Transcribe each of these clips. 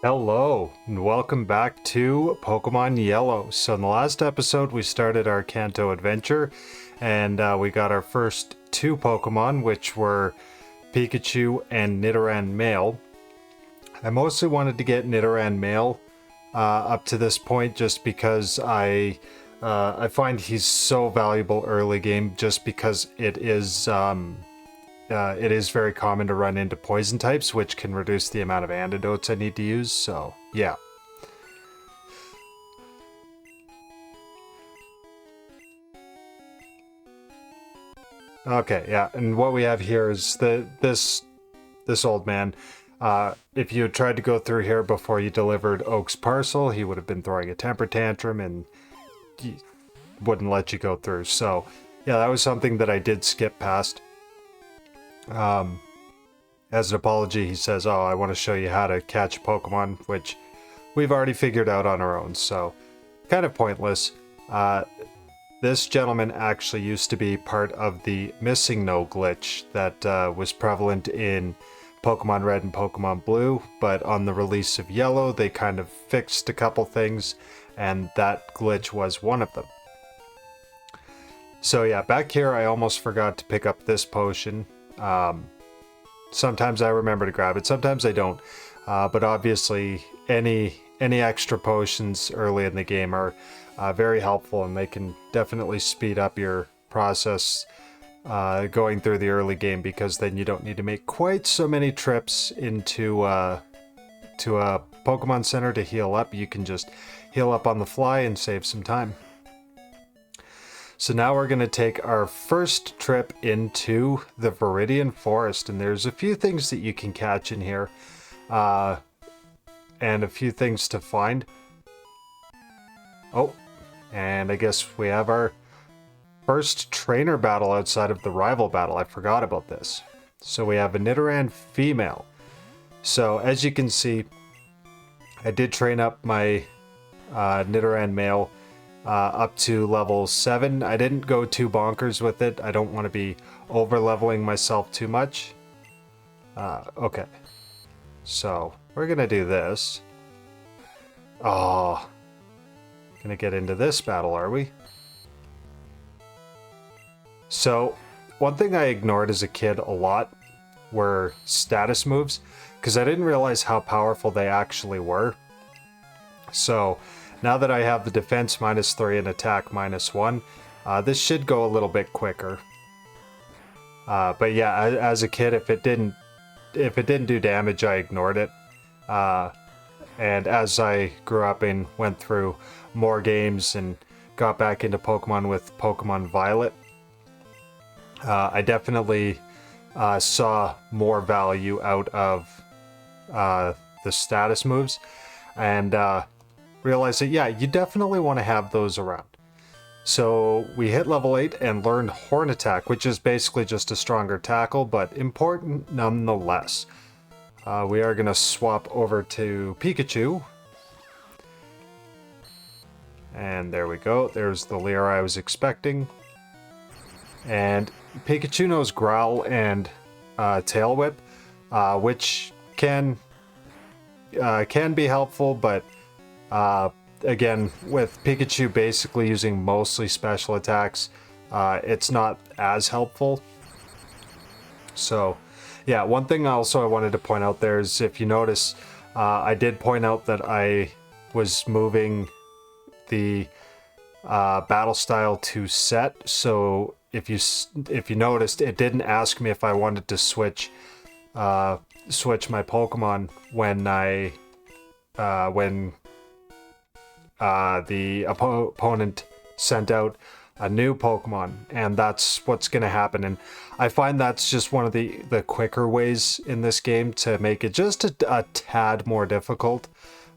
Hello, and welcome back to Pokemon Yellow. So in the last episode, we started our Kanto adventure, and we got our first two Pokemon, which were Pikachu and Nidoran Male. I mostly wanted to get Nidoran Male up to this point just because I find he's so valuable early game just because it is very common to run into poison types, which can reduce the amount of antidotes I need to use, so yeah. Okay, yeah, and what we have here is this old man. If you had tried to go through here before you delivered Oak's parcel, he would have been throwing a temper tantrum and he wouldn't let you go through. So, yeah, that was something that I did skip past. As an apology, he says, "Oh, I want to show you how to catch Pokemon," which we've already figured out on our own, so kind of pointless. This gentleman actually used to be part of the missing no glitch that was prevalent in Pokemon Red and Pokemon Blue, but on the release of Yellow, they kind of fixed a couple things, and that glitch was one of them. So yeah, back here I almost forgot to pick up this potion. Sometimes I remember to grab it, sometimes I don't. But obviously, any extra potions early in the game are very helpful, and they can definitely speed up your process going through the early game, because then you don't need to make quite so many trips into to a Pokemon Center to heal up. You can just heal up on the fly and save some time. So now we're going to take our first trip into the Viridian Forest, and there's a few things that you can catch in here, and a few things to find. Oh, and I guess we have our first trainer battle outside of the rival battle. I forgot about this. So we have a Nidoran female. So as you can see, I did train up my Nidoran male up to level 7. I didn't go too bonkers with it. I don't want to be over leveling myself too much. Okay. So we're gonna do this. Oh, gonna get into this battle, are we? So one thing I ignored as a kid a lot were status moves, because I didn't realize how powerful they actually were. So now that I have the defense -3 and attack -1, this should go a little bit quicker. But yeah, as a kid, if it didn't do damage, I ignored it. And as I grew up and went through more games and got back into Pokemon with Pokemon Violet, I definitely saw more value out of the status moves, and realized that, yeah, you definitely want to have those around. So we hit level 8 and learned Horn Attack, which is basically just a stronger tackle, but important nonetheless. We are going to swap over to Pikachu. And there we go. There's the Leer I was expecting. And Pikachu knows Growl and Tail Whip, which can be helpful, but again, with Pikachu basically using mostly special attacks, it's not as helpful. So, yeah, one thing also I wanted to point out there is, if you notice, I did point out that I was moving the battle style to set. So if you noticed, it didn't ask me if I wanted to switch my Pokemon when the opponent sent out a new Pokemon, and that's what's going to happen. And I find that's just one of the quicker ways in this game to make it just a tad more difficult.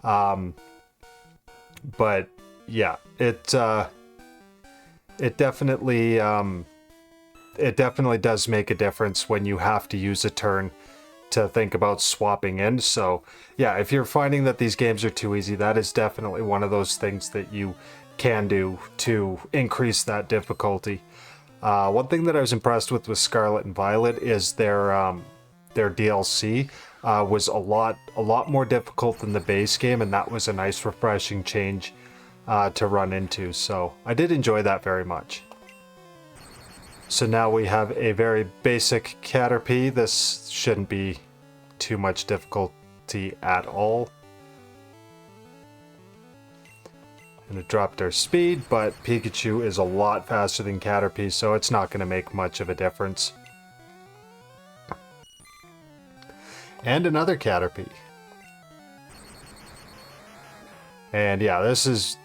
But yeah, it definitely does make a difference when you have to use a turn to think about swapping in. So yeah, if you're finding that these games are too easy, that is definitely one of those things that you can do to increase that difficulty. One thing that I was impressed with Scarlet and Violet is their their DLC was a lot more difficult than the base game, and that was a nice refreshing change to run into. So I did enjoy that very much. So now we have a very basic Caterpie. This shouldn't be too much difficulty at all. And it dropped our speed, but Pikachu is a lot faster than Caterpie, so it's not going to make much of a difference. And another Caterpie. And yeah, this is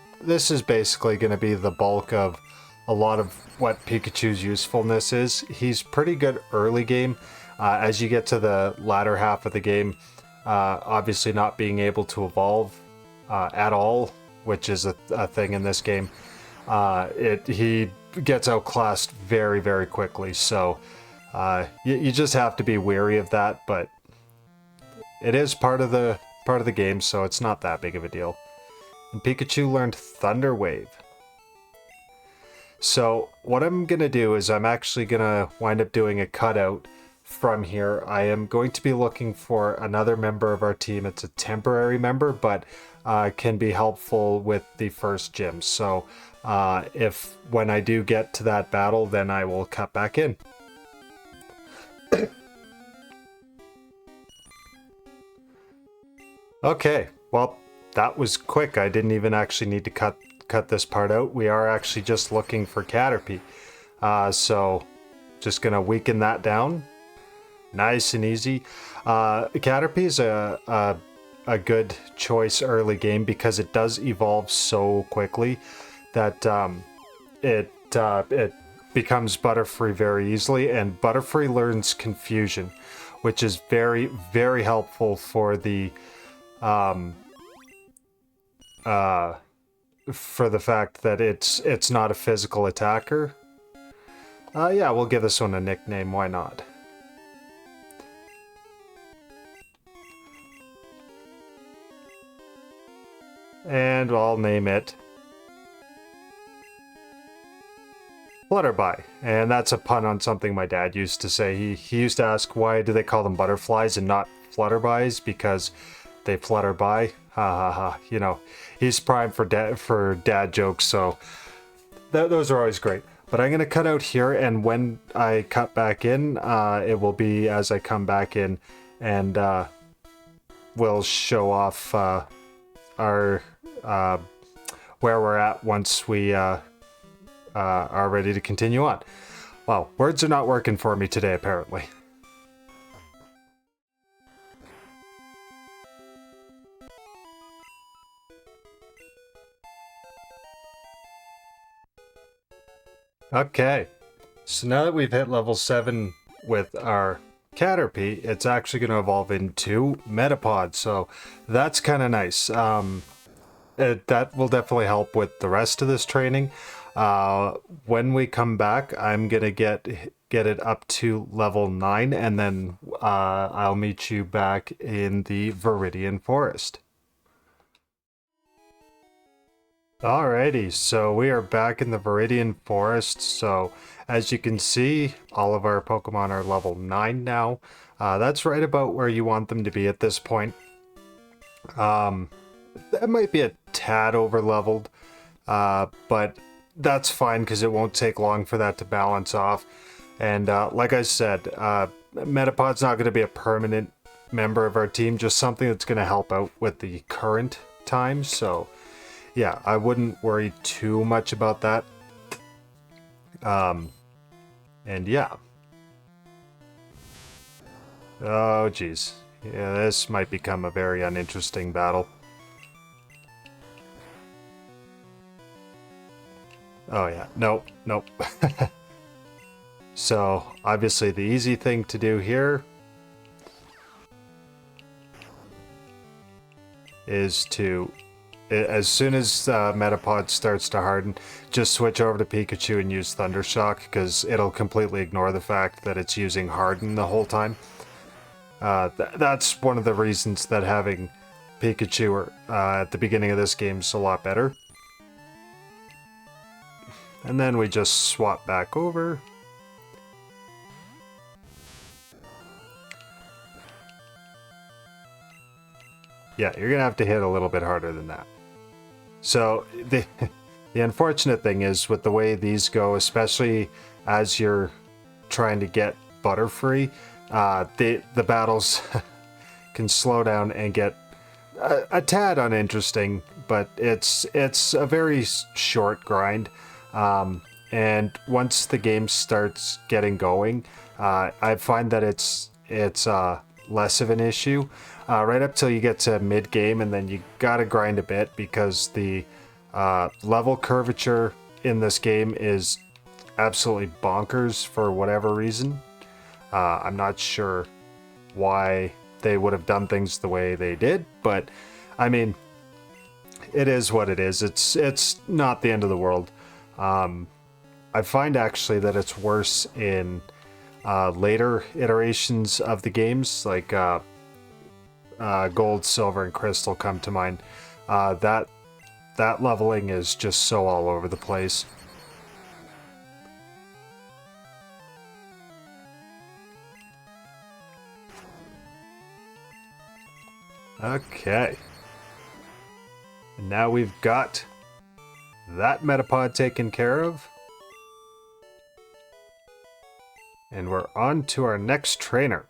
basically going to be the bulk of a lot of what Pikachu's usefulness is. He's pretty good early game. As you get to the latter half of the game, obviously not being able to evolve at all, which is a thing in this game, he gets outclassed very, very quickly. So you just have to be wary of that, but it is part of the game, so it's not that big of a deal. And Pikachu learned Thunder Wave. So what I'm gonna do is I'm actually gonna wind up doing a cutout from here. I am going to be looking for another member of our team. It's a temporary member, but can be helpful with the first gym. So if when I do get to that battle, then I will cut back in. Okay, well, that was quick. I didn't even actually need to cut this part out. We are actually just looking for Caterpie. So just gonna weaken that down. Nice and easy. Caterpie is a good choice early game because it does evolve so quickly that it becomes Butterfree very easily, and Butterfree learns Confusion, which is very, very helpful for the fact that it's not a physical attacker. Yeah, we'll give this one a nickname, why not? And I'll name it Flutterby. And that's a pun on something my dad used to say. He used to ask, why do they call them butterflies and not flutterbys? Because they flutter by. Ha ha ha. You know, he's primed for dad jokes, so those are always great. But I'm going to cut out here, and when I cut back in, it will be as I come back in, and we'll show off our where we're at once we are ready to continue on. Wow, words are not working for me today, apparently. Okay, so now that we've hit level 7 with our Caterpie, it's actually going to evolve into Metapod, so that's kind of nice. That will definitely help with the rest of this training. When we come back, I'm going to get it up to level 9, and then I'll meet you back in the Viridian Forest. Alrighty, so we are back in the Viridian Forest. So as you can see, all of our Pokemon are level 9 now. That's right about where you want them to be at this point. That might be a tad over leveled, but that's fine because it won't take long for that to balance off. And like I said, Metapod's not going to be a permanent member of our team, just something that's going to help out with the current time. So yeah, I wouldn't worry too much about that. And yeah. Oh, geez. Yeah, this might become a very uninteresting battle. Oh yeah, nope. So, obviously the easy thing to do here is to, as soon as Metapod starts to harden, just switch over to Pikachu and use Thunder Shock, because it'll completely ignore the fact that it's using Harden the whole time. That's one of the reasons that having Pikachu at the beginning of this game is a lot better. And then we just swap back over. Yeah, you're gonna have to hit a little bit harder than that. So the the unfortunate thing is with the way these go, especially as you're trying to get Butterfree, the battles can slow down and get a tad uninteresting, but it's a very short grind. And once the game starts getting going, I find that it's less of an issue. Right up till you get to mid game, and then you gotta grind a bit because the level curvature in this game is absolutely bonkers for whatever reason. I'm not sure why they would have done things the way they did, but I mean, it is what it is. It's not the end of the world. I find actually that it's worse in later iterations of the games, like Gold, Silver, and Crystal come to mind. That leveling is just so all over the place. Okay. And now we've got that Metapod taken care of. And we're on to our next trainer.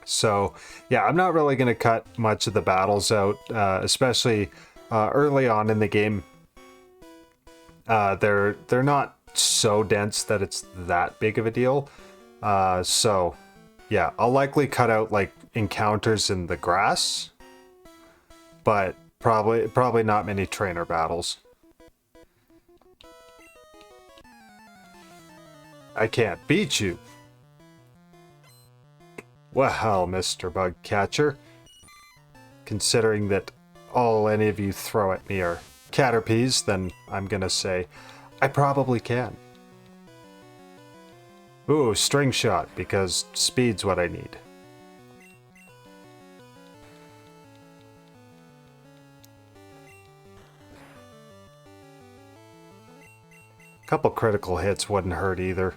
So, yeah, I'm not really going to cut much of the battles out, especially early on in the game. They're not so dense that it's that big of a deal. So, yeah, I'll likely cut out like encounters in the grass, but probably not many trainer battles. I can't beat you. Well, Mr. Bugcatcher, considering that all any of you throw at me are Caterpies, then I'm gonna say I probably can. Ooh, string shot, because speed's what I need. A couple critical hits wouldn't hurt either.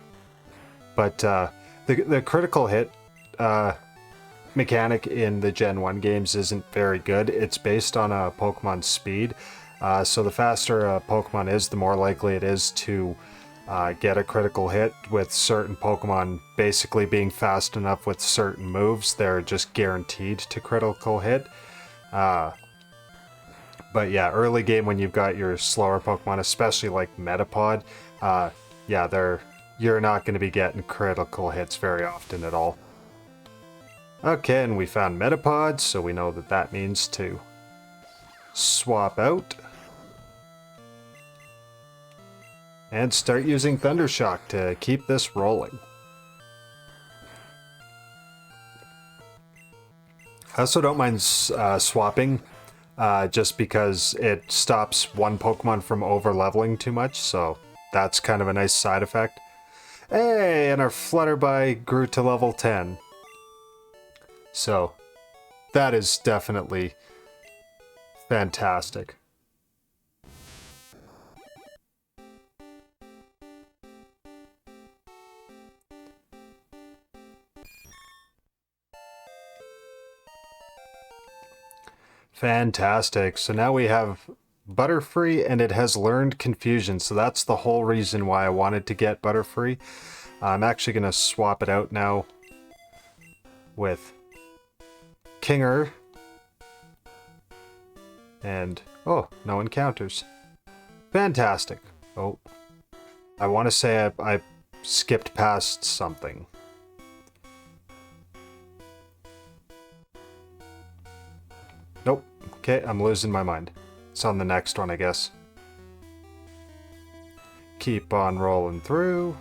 But the critical hit mechanic in the Gen 1 games isn't very good. It's based on a Pokemon's speed. So the faster a Pokemon is, the more likely it is to get a critical hit, with certain Pokemon basically being fast enough with certain moves. They're just guaranteed to critical hit. But yeah, early game when you've got your slower Pokemon, especially like Metapod, yeah, you're not going to be getting critical hits very often at all. Okay, and we found Metapods, so we know that that means to swap out. And start using Thundershock to keep this rolling. I also don't mind swapping, just because it stops one Pokemon from over-leveling too much, so that's kind of a nice side effect. Hey, and our Flutterby grew to level 10. So, that is definitely fantastic. Fantastic. So now we have Butterfree, and it has learned Confusion. So that's the whole reason why I wanted to get Butterfree. I'm actually going to swap it out now with Kinger. And, oh, no encounters. Fantastic. Oh, I want to say I skipped past something. Nope. Okay, I'm losing my mind. It's on the next one, I guess. Keep on rolling through.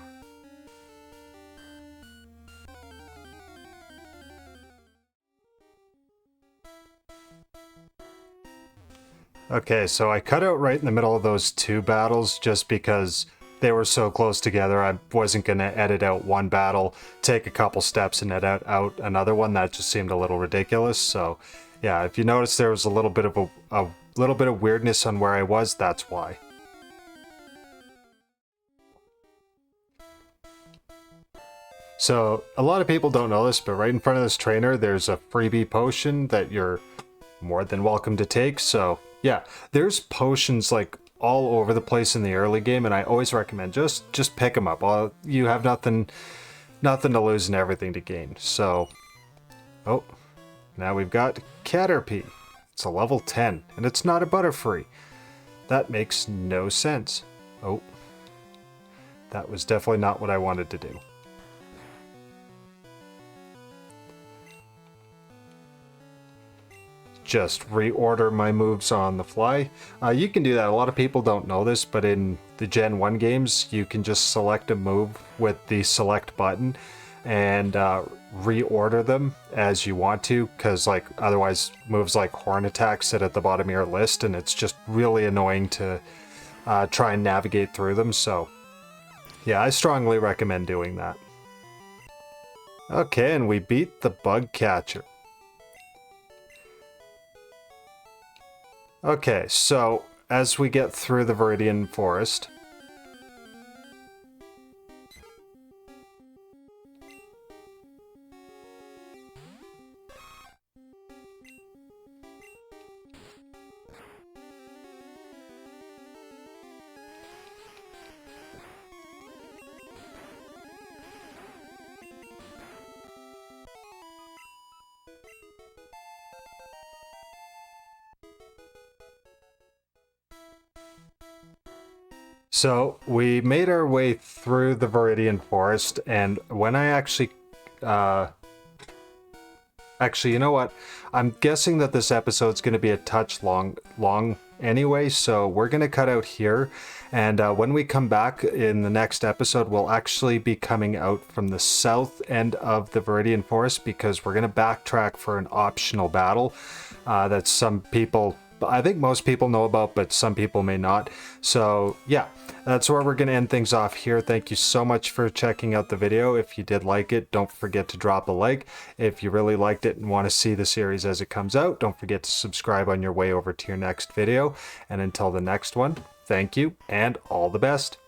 Okay, so I cut out right in the middle of those two battles just because they were so close together. I wasn't going to edit out one battle, take a couple steps, and edit out another one. That just seemed a little ridiculous. So, yeah, if you notice there was a little bit of a little bit of weirdness on where I was, that's why. So, a lot of people don't know this, but right in front of this trainer, there's a freebie potion that you're more than welcome to take. So yeah, there's potions like all over the place in the early game, and I always recommend just pick them up. You have nothing to lose and everything to gain. So, oh, now we've got Caterpie. It's a level 10, and it's not a Butterfree. That makes no sense. Oh, that was definitely not what I wanted to do. Just reorder my moves on the fly. You can do that. A lot of people don't know this, but in the Gen 1 games, you can just select a move with the select button and reorder them as you want to, because like otherwise moves like Horn Attack sit at the bottom of your list, and it's just really annoying to try and navigate through them. So yeah, I strongly recommend doing that. Okay, and we beat the Bug Catcher. Okay, so as we get through the Viridian Forest, so we made our way through the Viridian Forest, and when I actually, you know what? I'm guessing that this episode's going to be a touch long anyway, so we're going to cut out here, and when we come back in the next episode, we'll actually be coming out from the south end of the Viridian Forest, because we're going to backtrack for an optional battle that some people, I think most people know about, but some people may not. So yeah, that's where we're going to end things off here. Thank you so much for checking out the video. If you did like it, don't forget to drop a like. If you really liked it and want to see the series as it comes out, don't forget to subscribe on your way over to your next video. And until the next one, thank you and all the best.